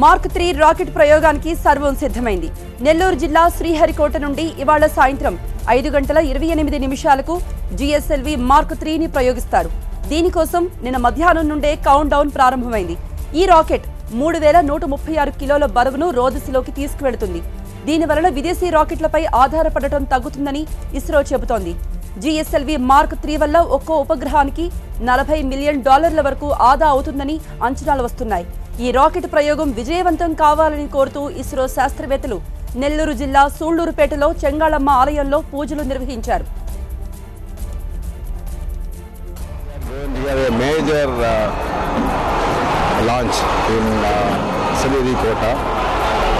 Mark 3 rocket ప్రయోగానికి సర్వం సిద్ధమైంది. నెల్లూరు జిల్లా శ్రీహరికోట నుండి ఇవాళ సాయంత్రం 5:28 జిఎస్ఎల్వి మార్క్ 3ని ప్రయోగిస్తారు. దీనికోసం నిన్న మధ్యాహ్నం నుండే కౌంట్ డౌన్ ప్రారంభమైంది. ఈ రాకెట్ 3136 కిలోల బరువును రోదసిలోకి తీసుకువెళుతుంది. దీనివలన విదేశీ రాకెట్లపై ఆధారపడటం తగ్గుతుందని ఇస్రో చెబుతోంది. జిఎస్ఎల్వి మార్క్ 3 వల్ల ఒక్కో ఉపగ్రహానికి $40 మిలియన్ వరకు ఆదా అవుతుందని అంచనాలు వస్తున్నాయి. ఈ రాకెట్ ప్రయోగం విజయవంతం కావాలని కోరుతూ ఇస్రో శాస్త్రవేత్తలు నెల్లూరు జిల్లా సూళ్లూరుపేటలో చెంగాళమ్మ ఆలయంలో పూజలు నిర్వహించారు.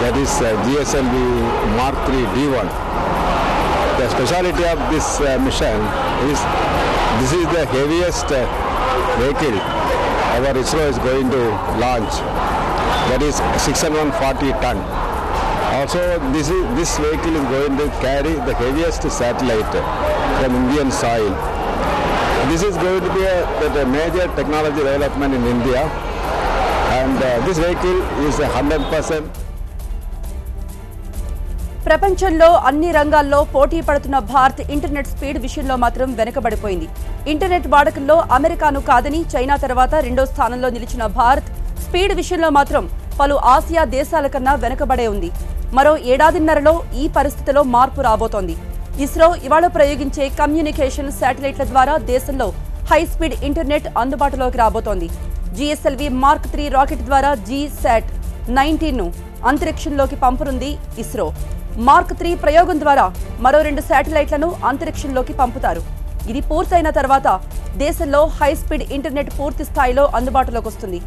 That is GSLV Mark 3 D1. The speciality of this mission is this is the heaviest vehicle our ISRO is going to launch. That is 640 ton. Also, this vehicle is going to carry the heaviest satellite from Indian soil. This is going to be a major technology development in India, and this vehicle is 100%. ప్రపంచంలో అన్ని రంగాల్లో పోటీ పడుతున్న Bharat internet speed విషయంలో మాత్రం వెనుకబడిపోయింది. Internet వాడకంలో అమెరికాను కాదని చైనా తర్వాత రెండో స్థానంలో నిలిచిన భారత్ స్పీడ్ విషయంలో మాత్రం పలు ఆసియా దేశాల కన్నా వెనుకబడే ఉంది. మరో ఏడాదిన్నరలో ఈ పరిస్థితిలో మార్పు రాబోతోంది. ఇస్రో ఇవాళ ప్రయోగించే కమ్యూనికేషన్ శాటిలైట్ల ద్వారా దేశంలో హై స్పీడ్ ఇంటర్నెట్ అందుబాటులోకి రాబోతోంది. జిఎస్ఎల్వి మార్క్ 3 రాకెట్ ద్వారా GSAT-19ను అంతరిక్షంలోకి పంపనుంది ఇస్రో. మార్క్ 3 ప్రయోగం ద్వారా మరో 2 శాటిలైట్లను అంతరిక్షంలోకి పంపుతారు. ఇది పూర్తయిన తర్వాత దేశంలో హై స్పీడ్ ఇంటర్నెట్ పూర్తి స్థాయిలో అందుబాటులోకి వస్తుంది.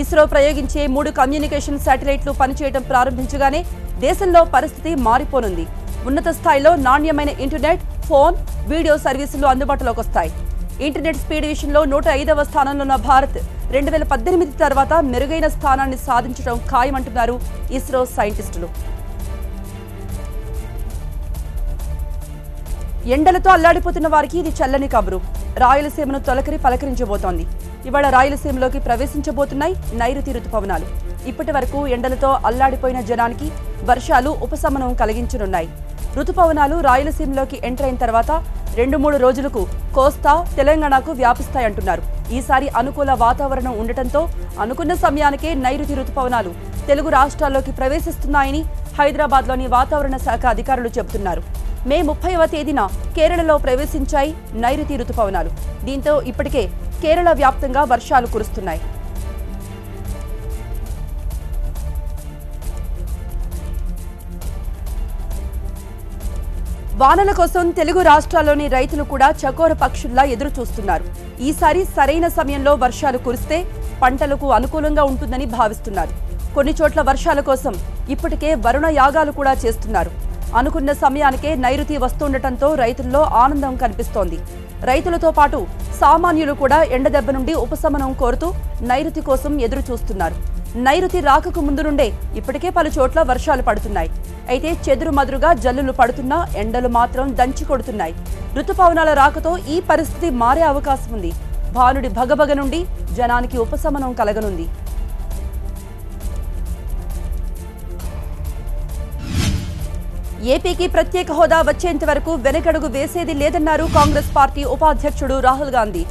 ఇస్రో ప్రయోగించే 3 కమ్యూనికేషన్ శాటిలైట్లు పనిచేయడం ప్రారంభించగానే దేశంలో పరిస్థితి మారిపోనుంది. ఉన్నత స్థాయిలో నాణ్యమైన ఇంటర్నెట్, ఫోన్, వీడియో సర్వీసులు అందుబాటులోకి వస్తాయి. ఇంటర్నెట్ స్పీడ్ విషయంలో 105వ స్థానంలో ఉన్న భారత్ 2018 తర్వాత మెరుగైన స్థానాన్ని సాధించడం ఖాయమంటున్నారు ఇస్రో సైంటిస్టులు. ఎండలతో అల్లాడిపోతున్న వారికి ఇది చల్లని కబురు. రాయలసీమను తొలకరి పలకరించబోతోంది. ఇవాళ రాయలసీమలోకి ప్రవేశించబోతున్నాయి నైరుతి రుతుపవనాలు. ఇప్పటి వరకు ఎండలతో అల్లాడిపోయిన జనానికి వర్షాలు ఉపశమనం కలిగించనున్నాయి. రుతుపవనాలు రాయలసీమలోకి ఎంటర్ అయిన తర్వాత 2-3 రోజులకు కోస్తా, తెలంగాణకు వ్యాపిస్తాయంటున్నారు. ఈసారి అనుకూల వాతావరణం ఉండటంతో అనుకున్న సమయానికే నైరుతి రుతుపవనాలు తెలుగు రాష్ట్రాల్లోకి ప్రవేశిస్తున్నాయని హైదరాబాద్లోని వాతావరణ శాఖ అధికారులు చెబుతున్నారు. మే 30వ తేదీన కేరళలో ప్రవేశించాయి నైరుతి రుతుపవనాలు. దీంతో ఇప్పటికే కేరళ వ్యాప్తంగా వర్షాలు కురుస్తున్నాయి. వానల కోసం తెలుగు రాష్ట్రాల్లోని రైతులు కూడా చకోర పక్షుల్లా ఎదురు చూస్తున్నారు. ఈసారి సరైన సమయంలో వర్షాలు కురిస్తే పంటలకు అనుకూలంగా ఉంటుందని భావిస్తున్నారు. కొన్ని చోట్ల వర్షాల కోసం ఇప్పటికే వరుణ యాగాలు కూడా చేస్తున్నారు. అనుకున్న సమయానికే నైరుతి వస్తుండటంతో రైతుల్లో ఆనందం కనిపిస్తోంది. రైతులతో పాటు సామాన్యులు కూడా ఎండదెబ్బ నుండి ఉపశమనం కోరుతూ నైరుతి కోసం ఎదురు చూస్తున్నారు. నైరుతి రాకకు ముందు నుండే ఇప్పటికే పలు చోట్ల వర్షాలు పడుతున్నాయి. అయితే చెదురుమదురుగా జల్లులు పడుతున్నా ఎండలు మాత్రం దంచి కొడుతున్నాయి. రుతుపవనాల రాకతో ఈ పరిస్థితి మారే అవకాశం ఉంది. భానుడి భగభగ నుండి జనానికి ఉపశమనం కలగనుంది. ఏపీకి ప్రత్యేక హోదా వచ్చేంత వరకు వెనకడుగు వేసేది లేదన్నారు కాంగ్రెస్ పార్టీ ఉపాధ్యక్షుడు రాహుల్ గాంధీ.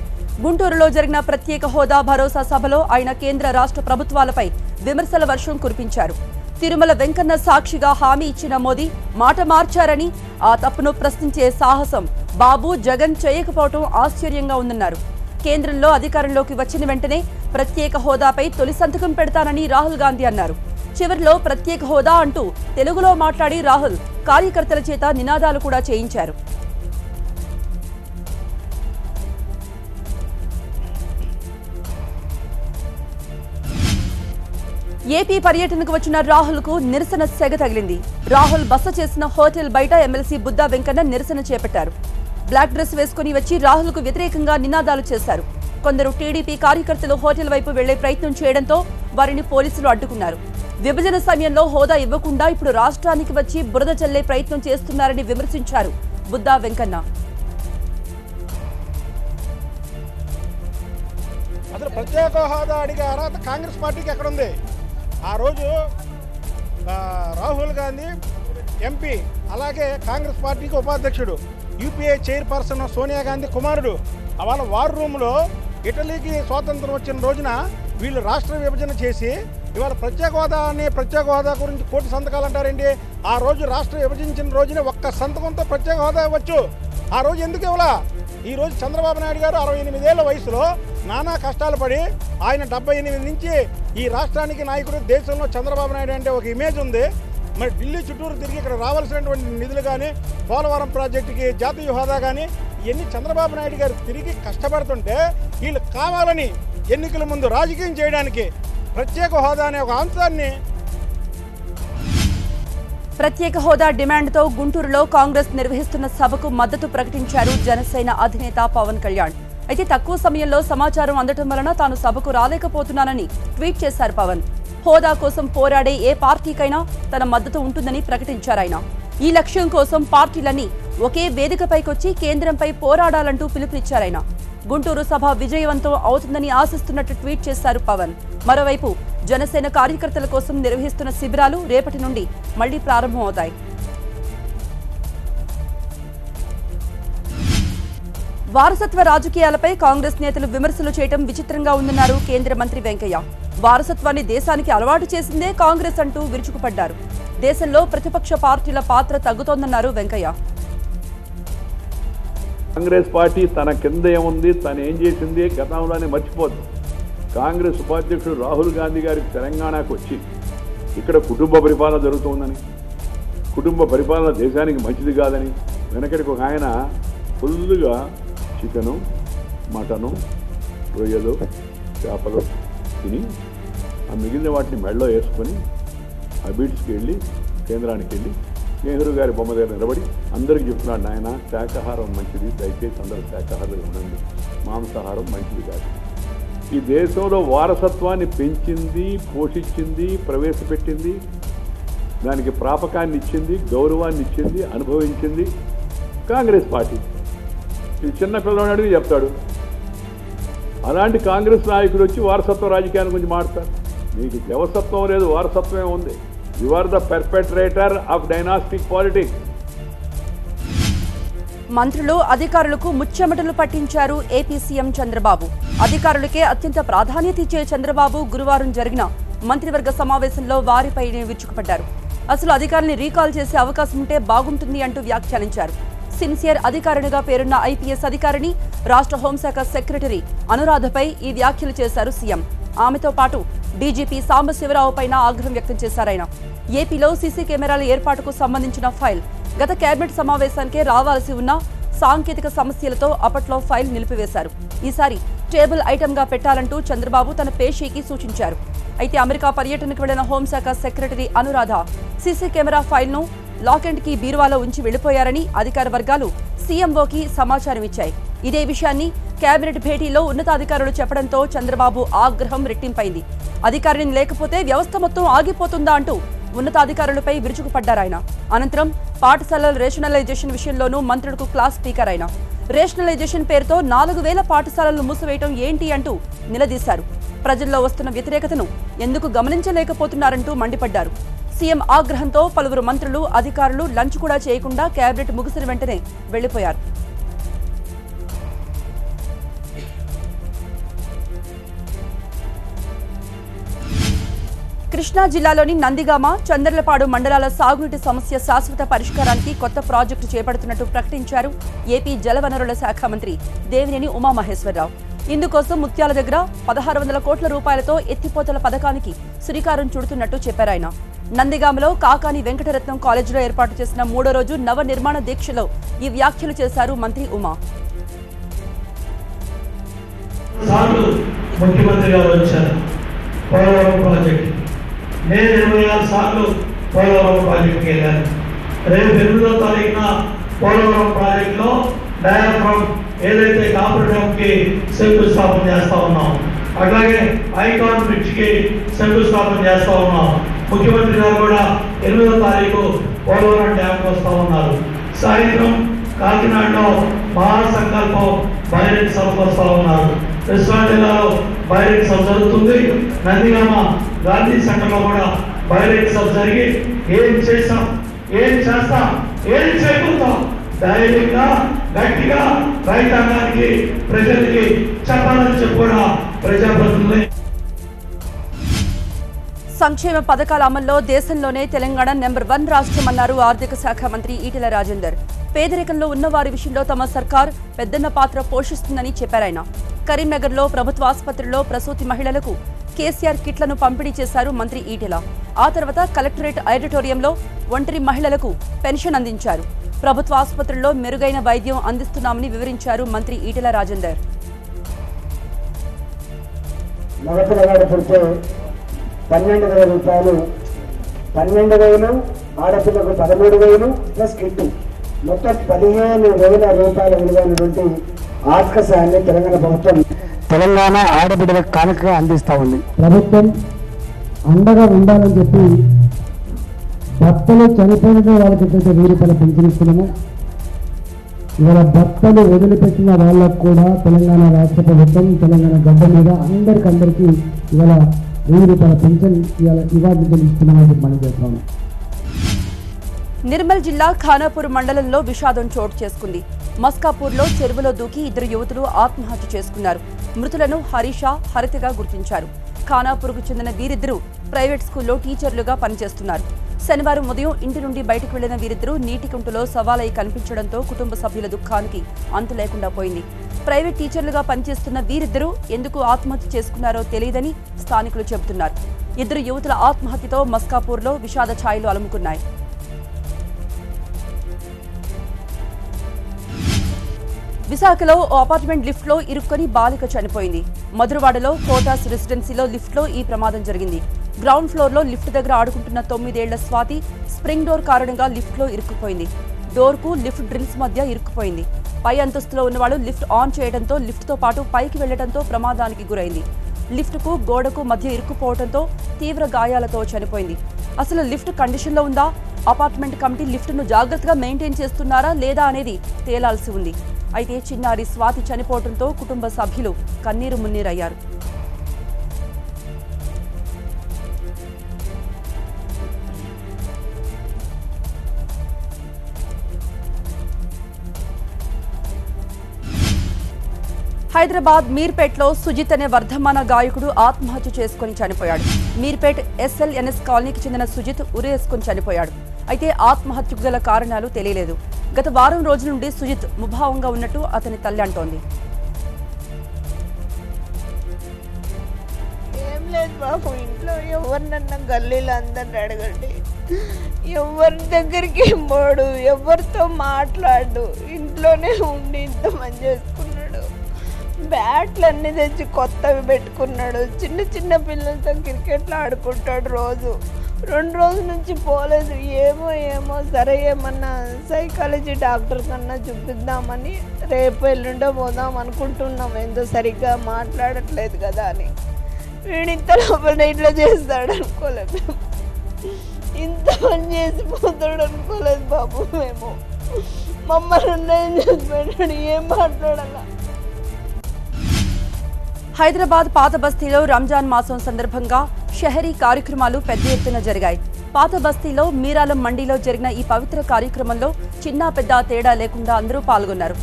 గుంటూరులో జరిగిన ప్రత్యేక హోదా భరోసా సభలో ఆయన కేంద్ర రాష్ట్ర ప్రభుత్వాలపై విమర్శల వర్షం కురిపించారు. తిరుమల వెంకన్న సాక్షిగా హామీ ఇచ్చిన మోదీ మాట మార్చారని, ఆ తప్పును ప్రశ్నించే సాహసం బాబు, జగన్ చేయకపోవడం ఆశ్చర్యంగా ఉందన్నారు. కేంద్రంలో అధికారంలోకి వచ్చిన వెంటనే ప్రత్యేక హోదాపై తొలి సంతకం పెడతానని రాహుల్ గాంధీ అన్నారు. చివరిలో ప్రత్యేక హోదా అంటూ తెలుగులో మాట్లాడి రాహుల్ కార్యకర్తల చేత నినాదాలు కూడా చేయించారు. ఏపీ పర్యటనకు వచ్చిన రాహుల్ కు నిరసన సెగ తగిలింది. రాహుల్ బస చేసిన హోటల్ బయట ఎమ్మెల్సీ బుద్దా వెంకన్న నిరసన చేపట్టారు. బ్లాక్ డ్రెస్ వేసుకుని వచ్చి రాహుల్ కు వ్యతిరేకంగా నినాదాలు చేశారు. కొందరు టీడీపీ కార్యకర్తలు హోటల్ వైపు వెళ్లే ప్రయత్నం చేయడంతో వారిని పోలీసులు అడ్డుకున్నారు. విభజన సమయంలో హోదా ఇవ్వకుండా ఇప్పుడు రాష్ట్రానికి వచ్చి బురద చల్లే ప్రయత్నం చేస్తున్నారని విమర్శించారు బుద్దా వెంకన్న. అసలు ప్రత్యేక హోదా అడిగే అర్హత కాంగ్రెస్ పార్టీకి ఎక్కడుంది? ఆ రోజు రాహుల్ గాంధీ ఎంపీ, అలాగే కాంగ్రెస్ పార్టీకి ఉపాధ్యక్షుడు, యూపీఏ చైర్పర్సన్ సోనియా గాంధీ కుమారుడు వాళ్ళ వార్ రూమ్లో ఇటలీకి స్వాతంత్రం వచ్చిన రోజున వీళ్ళు రాష్ట్ర విభజన చేసి ఇవాళ ప్రత్యేక హోదా గురించి కోటి సంతకాలు అంటారండి. ఆ రోజు రాష్ట్ర విభజించిన రోజునే ఒక్క సంతకంతో ప్రత్యేక హోదా ఇవ్వచ్చు. ఆ రోజు ఎందుకు ఇవ్వలా? ఈరోజు చంద్రబాబు నాయుడు గారు 68 ఏళ్ల వయసులో నానా కష్టాలు పడి ఆయన 78 నుంచి ఈ రాష్ట్రానికి నాయకుడు. దేశంలో చంద్రబాబు నాయుడు అంటే ఒక ఇమేజ్ ఉంది. మరి ఢిల్లీ చుట్టూరు తిరిగి ఇక్కడ రావాల్సినటువంటి నిధులు కానీ, పోలవరం ప్రాజెక్టుకి జాతీయ హోదా కానీ, ఇవన్నీ చంద్రబాబు నాయుడు గారు తిరిగి కష్టపడుతుంటే వీళ్ళు కావాలని ఎన్నికల ముందు రాజకీయం చేయడానికి ప్రత్యేక హోదా అనే ఒక అంశాన్ని ప్రత్యేక హోదా డిమాండ్తో గుంటూరులో కాంగ్రెస్ నిర్వహిస్తున్న సభకు మద్దతు ప్రకటించారు జనసేన అధినేత పవన్ కళ్యాణ్. అయితే తక్కువ సమయంలో సమాచారం అందటం వలన తాను సభకు రాలేకపోతున్నానని ట్వీట్ చేశారు పవన్. హోదా కోసం పోరాడే ఏ పార్టీకైనా తన మద్దతు ఉంటుందని ప్రకటించారు ఆయన. ఈ లక్ష్యం కోసం పార్టీలన్నీ ఒకే వేదికపైకొచ్చి కేంద్రంపై పోరాడాలంటూ పిలుపునిచ్చారాయన. గుంటూరు సభ విజయవంతం అవుతుందని ఆశిస్తున్నట్టు ట్వీట్ చేశారు పవన్. మరోవైపు జనసేన కార్యకర్తల కోసం నిర్వహిస్తున్న శిబిరాలు రేపటి నుండి మళ్లీ ప్రారంభమవుతాయి. వారసత్వ రాజకీయాలపై కాంగ్రెస్ నేతలు విమర్శలు చేయడం విచిత్రంగా ఉందన్నారు కేంద్ర మంత్రి వెంకయ్య. వారసత్వాన్ని దేశానికి అలవాటు చేసిందే కాంగ్రెస్ అంటూ విరుచుకుపడ్డారు. దేశంలో ప్రతిపక్ష పార్టీల పాత్ర తగ్గుతోందన్నారు వెంకయ్య. కాంగ్రెస్ పార్టీ తన కింద ఏముంది, తను ఏం చేసింది గతంలోనే మర్చిపోద్దు. కాంగ్రెస్ ఉపాధ్యక్షుడు రాహుల్ గాంధీ గారికి తెలంగాణకు వచ్చి ఇక్కడ కుటుంబ పరిపాలన జరుగుతుందని, కుటుంబ పరిపాలన దేశానికి మంచిది కాదని, వెనకడికి ఒక ఆయన ఫుల్గా చికెను, మటను, రొయ్యలు, చేపలు తిని ఆ మిగిలిన వాటిని మెడలో వేసుకొని ఆ బీచ్కి వెళ్ళి కేంద్రానికి వెళ్ళి నెహ్రూ గారి బొమ్మ దగ్గర నిలబడి అందరికీ చెప్తున్నాడు, నాయన శాకాహారం మంచిది, దయచేసి అందరూ శాకాహారులు ఉండండి, మాంసాహారం మంచిది కాదు. ఈ దేశంలో వారసత్వాన్ని పెంచింది, పోషించింది, ప్రవేశపెట్టింది, దానికి ప్రాపకాన్ని ఇచ్చింది, గౌరవాన్ని ఇచ్చింది, అనుభవించింది కాంగ్రెస్ పార్టీ. ఇది చిన్న పిల్లవాడు చెప్తాడు. అలాంటి కాంగ్రెస్ నాయకులు వచ్చి వారసత్వ రాజకీయాన్ని గురించి మాట్లాడతారు. మీకు దేవసత్వం లేదు, వారసత్వమే ఉంది. You are the perpetrator of dynastic politics. మంత్రులు అధికారులకు ముచ్చెమటలు పట్టించారు ఏపీ సీఎం చంద్రబాబు. అధికారులకే అత్యంత ప్రాధాన్యత ఇచ్చే చంద్రబాబు గురువారం జరిగిన మంత్రివర్గ సమావేశంలో వారిపై విరుచుకుపడ్డారు. అసలు అధికారుల్ని రీకాల్ చేసే అవకాశం ఉంటే బాగుంటుంది అంటూ వ్యాఖ్యానించారు. సిన్సియర్ అధికారినిగా పేరున్న ఐపీఎస్ అధికారిని రాష్ట్ర హోంశాఖ సెక్రటరీ అనురాధపై ఈ వ్యాఖ్యలు చేశారు సీఎం. ఆమెతో పాటు డీజీపీ సాంబశివరావు పైన ఆగ్రహం వ్యక్తం చేశారాయన. ఏపీలో సీసీ కెమెరాల ఏర్పాటుకు సంబంధించిన ఫైల్ గత కేబినెట్ సమావేశానికే రావాల్సి ఉన్న సాంకేతిక సమస్యలతో అప్పట్లో ఫైల్ నిలిపివేశారు. ఈసారి టేబుల్ ఐటెంగా పెట్టాలంటూ చంద్రబాబు తన పేషీకి సూచించారు. అయితే అమెరికా పర్యటనకు వెళ్లిన హోంశాఖ సెక్రటరీ అనురాధ సీసీ కెమెరా ఫైల్ను లాక్ అండ్ కీ బీరువాలో ఉంచి వెళ్లిపోయారని అధికార వర్గాలు సీఎంఓకి సమాచారం ఇచ్చాయి. ఇదే విషయాన్ని కేబినెట్ భేటీలో ఉన్నతాధికారులు చెప్పడంతో చంద్రబాబు ఆగ్రహం రెట్టింపైంది. అధికారిని లేకపోతే వ్యవస్థ మొత్తం ఆగిపోతుందా అంటూ ఉన్నతాధికారులపై విరుచుకుపడ్డారాయన. అనంతరం పాఠశాలల రేషనలైజేషన్ విషయంలోనూ మంత్రులకు క్లాస్ స్పీకర్ అయిన. రేషనలైజేషన్ పేరుతో 4000 పాఠశాలలను మూసివేయడం ఏంటి అంటూ నిలదీశారు. ప్రజల్లో వస్తున్న వ్యతిరేకతను ఎందుకు గమనించలేకపోతున్నారంటూ మండిపడ్డారు. సీఎం ఆగ్రహంతో పలువురు మంత్రులు, అధికారులు లంచ్ కూడా చేయకుండా కేబినెట్ ముగిసిన వెంటనే వెళ్లిపోయారు. కృష్ణా జిల్లాలోని నందిగామ, చంద్రలపాడు మండలాల సాగునీటి సమస్య శాశ్వత పరిష్కారానికి కొత్త ప్రాజెక్టు చేపడుతున్నట్టు ప్రకటించారు ఏపీ జలవనరుల శాఖ మంత్రి దేవినేని ఉమామహేశ్వరరావు. ఇందుకోసం ముత్యాల దగ్గర 1600 కోట్ల రూపాయలతో ఎత్తిపోతల పథకానికి శ్రీకారం చుడుతున్నట్టు చెప్పారాయన. నందిగామలో కాకాని వెంకటరత్నం కాలేజీలో ఏర్పాటు చేసిన 3వ రోజు నవ నిర్మాణ దీక్షలో ఈ వ్యాఖ్యలు చేశారు మంత్రి ఉమా. నేను 26 సార్లు పోలవరం ప్రాజెక్టుకి వెళ్ళాను. రేపు 8వ తారీఖున పోలవరం ప్రాజెక్టులో డయాఫ్రామ్ ఏదైతే కాపర్ డ్యామ్కి శంకుస్థాపన చేస్తా ఉన్నాం, అట్లాగే ఐకాన్ బ్రిడ్జ్కి శంకుస్థాపన చేస్తా ఉన్నాం. ముఖ్యమంత్రి గారు కూడా 8వ తారీఖు పోలవరం డ్యామ్కి వస్తూ ఉన్నారు. సాయంత్రం కాకినాడలో మహాసంకల్పం బహిరంగ సభకు వస్తూ ఉన్నారు. కృష్ణా జిల్లాలో బైరెక్ సభ జరుగుతుంది. నందిగామ గాంధీ సెంటర్లో కూడా బైరెక్ సభ జరిగి ఏం చేస్తాం, ఏం చేస్తాం, ఏం చేయబోతాం ధైర్యంగా గట్టిగా రైతాంగానికి ప్రజలకి చెప్పాలని చెప్పి కూడా ప్రజాప్రతినిధులు. సంక్షేమ పథకాల అమల్లో దేశంలోనే తెలంగాణ నెంబర్ 1 రాష్ట్రమన్నారు ఆర్థిక శాఖ మంత్రి ఈటెల రాజేందర్. పేదరికంలో ఉన్నవారి విషయంలో తమ సర్కార్ పెద్దన్న పాత్ర పోషిస్తుందని చెప్పారాయన. కరీంనగర్లో ప్రభుత్వ ఆసుపత్రిలో ప్రసూతి మహిళలకు కేసీఆర్ కిట్లను పంపిణీ చేశారు మంత్రి ఈటెల. ఆ తర్వాత కలెక్టరేట్ ఆడిటోరియంలో ఒంటరి మహిళలకు పెన్షన్ అందించారు. ప్రభుత్వ ఆసుపత్రుల్లో మెరుగైన వైద్యం అందిస్తున్నామని వివరించారు మంత్రి ఈటెల రాజేందర్. మగపిల్లగాడు పుడితే 12,000 రూపాయలు, 12,000, ఆడపిల్లకు 13,000 ప్లస్ కిట్టు, మొత్తం 15,000 రూపాయల విలువైనటువంటి ఆర్థిక సాయాన్ని తెలంగాణ ప్రభుత్వం తెలంగాణ ఆడబిడ్డలకు కానుకగా అందిస్తూ ఉంది. ప్రభుత్వం అండగా ఉండాలని చెప్పి భర్తలు చనిపోయిన వాళ్ళకి ఎట్లయితే 1000 రూపాయలు పెంచనిస్తున్నామో, ఇవాళ భర్తలు వదిలిపెట్టిన వాళ్ళకు కూడా తెలంగాణ రాష్ట్ర ప్రభుత్వం తెలంగాణ గడ్డ మీద అందరికీ ఇవాళ 1000 రూపాయల పెన్షన్ ఇవాళ ఇస్తున్నామని మనం చేస్తున్నాము. నిర్మల్ జిల్లా ఖానాపూర్ మండలంలో విషాదం చోటు చేసుకుంది. మస్కాపూర్లో చెరువులో దూకి 2 యువతులు ఆత్మహత్య చేసుకున్నారు. మృతులను హరీషా, హరితగా గుర్తించారు. ఖానాపూర్కు చెందిన వీరిద్దరూ ప్రైవేట్ స్కూల్లో టీచర్లుగా పనిచేస్తున్నారు. శనివారం ఉదయం ఇంటి నుండి బయటకు వెళ్లిన వీరిద్దరూ నీటి కుంటలో సవాలై కనిపించడంతో కుటుంబ సభ్యుల దుఃఖానికి అంతు లేకుండా పోయింది. ప్రైవేట్ టీచర్లుగా పనిచేస్తున్న వీరిద్దరూ ఎందుకు ఆత్మహత్య చేసుకున్నారో తెలియదని స్థానికులు చెబుతున్నారు. 2 యువతుల ఆత్మహత్యతో మస్కాపూర్లో విషాద ఛాయలు అలుముకున్నాయి. విశాఖలో ఓ అపార్ట్మెంట్ లిఫ్ట్లో ఇరుక్కొని బాలిక చనిపోయింది. మధురవాడలో కోటాస్ రెసిడెన్సీలో లిఫ్ట్లో ఈ ప్రమాదం జరిగింది. గ్రౌండ్ ఫ్లోర్లో లిఫ్ట్ దగ్గర ఆడుకుంటున్న 9 ఏళ్ల స్వాతి స్ప్రింగ్ డోర్ కారణంగా లిఫ్ట్లో ఇరుక్కుపోయింది. డోర్కు లిఫ్ట్ డ్రిల్స్ మధ్య ఇరుక్కుపోయింది. పై అంతస్తులో ఉన్నవాళ్ళు లిఫ్ట్ ఆన్ చేయడంతో లిఫ్ట్తో పాటు పైకి వెళ్లడంతో ప్రమాదానికి గురైంది. లిఫ్ట్కు గోడకు మధ్య ఇరుక్కుపోవడంతో తీవ్ర గాయాలతో చనిపోయింది. అసలు లిఫ్ట్ కండిషన్లో ఉందా, అపార్ట్మెంట్ కమిటీ లిఫ్ట్ను జాగ్రత్తగా మెయింటైన్ చేస్తున్నారా లేదా అనేది తేలాల్సి ఉంది. అయితే చిన్నారి స్వాతి చనిపోవడంతో కుటుంబ సభ్యులు కన్నీరు మున్నీరయ్యారు. హైదరాబాద్ మీర్పేట్లో సుజిత్ అనే వర్ధమాన గాయకుడు ఆత్మహత్య చేసుకుని చనిపోయాడు. మీర్పేట్ SLNS కాలనీకి చెందిన సుజిత్ ఉరేసుకుని చనిపోయాడు. అయితే ఆత్మహత్యకు గల కారణాలు తెలియలేదు. గత వారం రోజుల నుండి సుజిత్ ముభావంగా ఉన్నట్టు అతని తల్లి అంటోంది. ఏం లేదు బాబు, ఇంట్లో ఎవరినన్నా గల్లీలో అందరిని అడగండి, ఎవరి దగ్గరికి పోడు, ఎవరితో మాట్లాడు, ఇంట్లోనే ఉండి ఇంత మంది చేసుకున్నాడు. బ్యాట్లు అన్నీ తెచ్చి కొత్తవి పెట్టుకున్నాడు. చిన్న చిన్న పిల్లలతో క్రికెట్లు ఆడుకుంటాడు. రోజు 2 రోజుల నుంచి పోలేదు. ఏమో సరే ఏమన్నా సైకాలజీ డాక్టర్ కన్నా చూపిద్దామని రేపు ఎల్లుండో పోదాం అనుకుంటున్నాం. ఏందో సరిగ్గా మాట్లాడట్లేదు కదా అని. వీడు ఇంత లోపల ఇట్లా చేస్తాడు అనుకోలేదు, ఇంత పని చేసిపోతాడు అనుకోలేదు బాబు. మేము మమ్మల్ని ఉన్నాయని చెప్పాడు, ఏం మాట్లాడాలా. హైదరాబాద్ పాత బస్తీలో రంజాన్ మాసం సందర్భంగా షహరీ కార్యక్రమాలు పెద్ద ఎత్తున జరిగాయి. పాత బస్తీలో మీరాలం మండీలో జరిగిన ఈ పవిత్ర కార్యక్రమంలో చిన్న పెద్ద తేడా లేకుండా అందరూ పాల్గొన్నారు.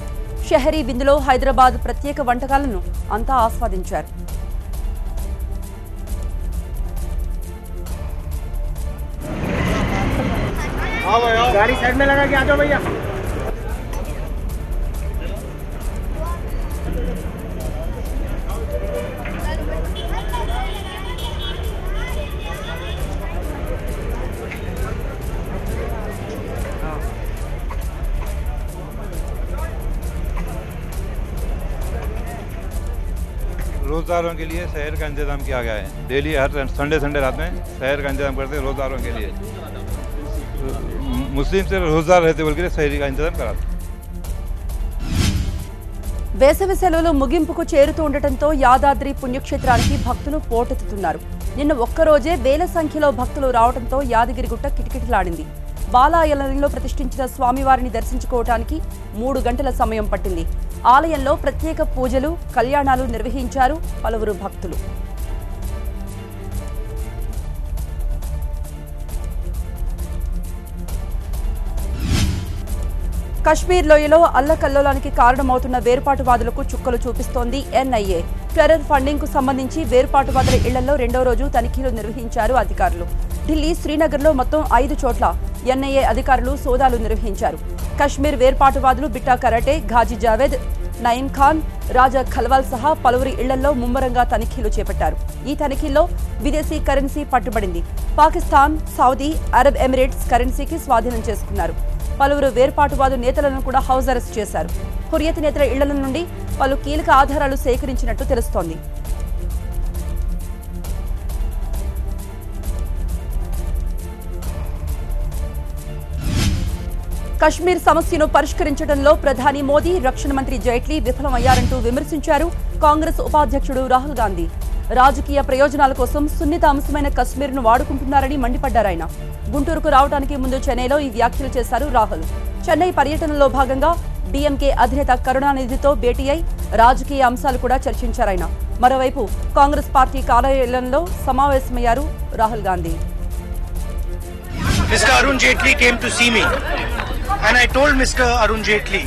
షహరీ విందులో హైదరాబాద్ ప్రత్యేక వంటకాలను అంతా ఆస్వాదించారు. रोज़दारों के लिए शहर का इंतजाम किया गया है। डेली हर संडे रात में शहर का इंतजाम करते हैं रोज़दारों के लिए। मुस्लिम से रोज़दार रहते बोल के शहरी का इंतजाम कराते। వేసవి సెలవులు ముగింపుకు చేరుతూ ఉండటంతో యాదాద్రి పుణ్యక్షేత్రానికి భక్తులు పోటెత్తుతున్నారు. నిన్న ఒక్కరోజే వేల సంఖ్యలో భక్తులు రావడంతో యాదగిరిగుట్ట కిటకిటలాడింది. బాలాయలంలో ప్రతిష్ఠించిన స్వామివారిని దర్శించుకోవడానికి 3 గంటల సమయం పట్టింది. ఆలయంలో ప్రత్యేక పూజలు, కళ్యాణాలు నిర్వహించారు పలువురు భక్తులు. కశ్మీర్ లోయలో అల్లకల్లోలానికి కారణమవుతున్న వేర్పాటువాదులకు చుక్కలు చూపిస్తోంది ఎన్ఐఏ. టెర్రర్ ఫండింగ్ కు సంబంధించి వేర్పాటువాదుల ఇళ్లలో రెండో రోజు తనిఖీలు నిర్వహించారు అధికారులు. ఢిల్లీ, శ్రీనగర్లో మొత్తం 5 చోట్ల ఎన్ఐఏ అధికారులు సోదాలు నిర్వహించారు. కశ్మీర్ వేర్పాటువాదులు బిట్టా కరాటే, ఘాజీ జావేద్, నయీం ఖాన్, రాజా ఖల్వాల్ సహా పలువురి ఇళ్లలో ముమ్మరంగా తనిఖీలు చేపట్టారు. ఈ తనిఖీల్లో విదేశీ కరెన్సీ పట్టుబడింది. పాకిస్తాన్, సౌదీ, అరబ్ ఎమిరేట్స్ కరెన్సీకి స్వాధీనం చేసుకున్నారు. పలువురు వేర్పాటువాదు నేతలను కూడా హౌస్ అరెస్ట్ చేశారు. హురియత్ నేతల ఇళ్ల నుండి పలు కీలక ఆధారాలు సేకరించినట్టు తెలుస్తోంది. కశ్మీర్ సమస్యను పరిష్కరించడంలో ప్రధాని మోదీ, రక్షణ మంత్రి జైట్లీ విఫలమయ్యారంటూ విమర్శించారు కాంగ్రెస్ ఉపాధ్యక్షుడు రాహుల్ గాంధీ. రాజకీయ ప్రయోజనాల కోసం సున్నిత అంశమైన కశ్మీర్ను వాడుకుంటున్నారని మండిపడ్డారాయన. గుంటూరుకు రావడానికి ముందు చెన్నైలో ఈ వ్యాఖ్యలు చేశారు రాహుల్. చెన్నై పర్యటనలో భాగంగా డీఎంకే అధినేత కరుణానిధితో భేటీ అయి రాజకీయ అంశాలు కూడా చర్చించారాయన. మరోవైపు కాంగ్రెస్ పార్టీ కార్యాలయంలో సమావేశమయ్యారు Rahul Gandhi. Mr. Arun Jaitley came to see me and I told Mr. Arun Jaitley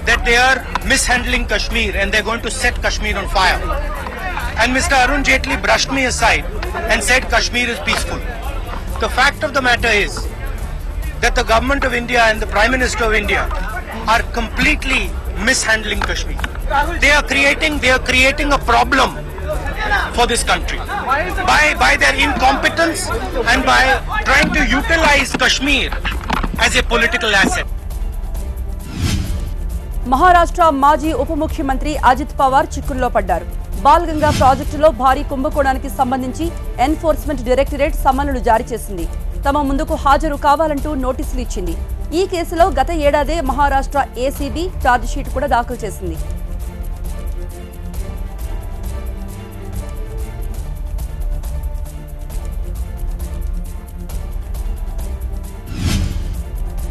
that they are mishandling Kashmir and they're going to set Kashmir on fire. And Mr. Arun Jaitley brushed me aside and said Kashmir is peaceful. The fact of the matter is that the government of India and the Prime Minister of India are completely mishandling Kashmir. They are creating a problem for this country by their incompetence and by trying to utilize Kashmir as a political asset. Maharashtra మాజీ ఉప ముఖ్యమంత్రి అజిత్ పవార్ చిక్కుల్లో పడ్డారు. బాల్గంగా ప్రాజెక్టులో భారీ కుంభకోణానికి సంబంధించి enforcement directorate సమన్లు జారీ చేసింది. తమ ముందుకు హాజరు కావాలంటూ నోటీసులు ఇచ్చింది. ఈ కేసులో గత ఏడాదే మహారాష్ట్ర ఏసీబీ ఛార్జిషీట్ కూడా దాఖలు చేసింది.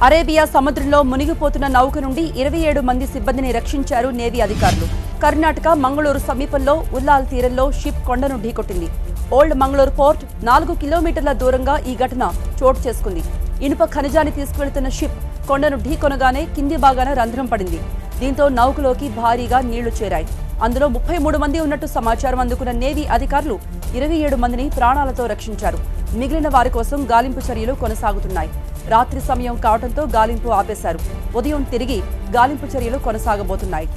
అరేబియా సముద్రంలో మునిగిపోతున్న నౌక నుండి 27 మంది సిబ్బందిని రక్షించారు నేవీ అధికారులు. కర్ణాటక మంగళూరు సమీపంలో ఉల్లాల్ తీరంలో షిప్ కొండను ఢీకొట్టింది. ఓల్డ్ మంగళూరు పోర్ట్ 4 కిలోమీటర్ల దూరంగా ఈ ఘటన చోటు చేసుకుంది. ఇనుప ఖనిజాన్ని తీసుకువెళ్తున్న షిప్ కొండను ఢీకొనగానే కింది భాగాన రంధ్రం పడింది. దీంతో నౌకలోకి భారీగా నీళ్లు చేరాయి. అందులో 33 మంది ఉన్నట్టు సమాచారం అందుకున్న నేవీ అధికారులు 27 మందిని ప్రాణాలతో రక్షించారు. మిగిలిన వారి కోసం గాలింపు చర్యలు కొనసాగుతున్నాయి. రాత్రి సమయం కావడంతో గాలింపు ఆపేశారు. ఉదయం తిరిగి గాలింపు చర్యలు కొనసాగబోతున్నాయి.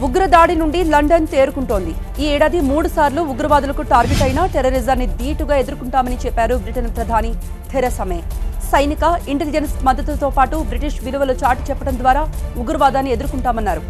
ఉగ్రదాడి నుండి లండన్ తేరుకుంటోంది. ఈ ఏడాది 3 సార్లు ఉగ్రవాదులకు టార్గెట్ అయిన టెర్రరిజాన్ని ధీటుగా ఎదుర్కొంటామని చెప్పారు బ్రిటన్ ప్రధాని థెరెసా మే. సైనిక, ఇంటెలిజెన్స్ మద్దతుతో పాటు బ్రిటిష్ విలువలు చాటి చెప్పడం ద్వారా ఉగ్రవాదాన్ని ఎదుర్కొంటామన్నారు.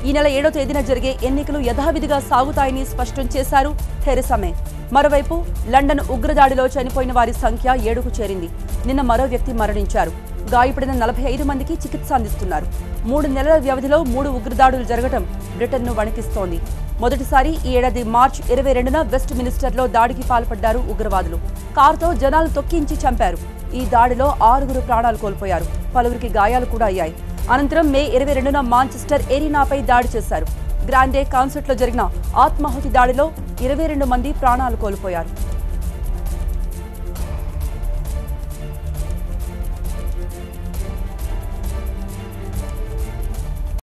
ఈ నెల 7వ తేదీన జరిగే ఎన్నికలు యథావిధిగా సాగుతాయని స్పష్టం చేశారు థెరెసా మే. మరోవైపు లండన్ ఉగ్రదాడిలో చనిపోయిన వారి సంఖ్య 7కు చేరింది. నిన్న మరో వ్యక్తి మరణించారు. గాయపడిన 45 మందికి చికిత్స అందిస్తున్నారు. 3 నెలల వ్యవధిలో 3 ఉగ్రదాడులు జరగడం బ్రిటన్ను వణికిస్తోంది. మొదటిసారి ఈ ఏడాది మార్చి 22న వెస్ట్ మినిస్టర్లో దాడికి పాల్పడ్డారు ఉగ్రవాదులు. కారుతో జనాలు తొక్కించి చంపారు. ఈ దాడిలో 6గురు ప్రాణాలు కోల్పోయారు. పలువురికి గాయాలు కూడా అయ్యాయి. అనంతరం మే 22న మాంచెస్టర్ ఎరీనాపై దాడి చేశారు. గ్రాండే కాన్సర్ట్లో జరిగిన ఆత్మాహుతి దాడిలో 22 మంది ప్రాణాలు కోల్పోయారు.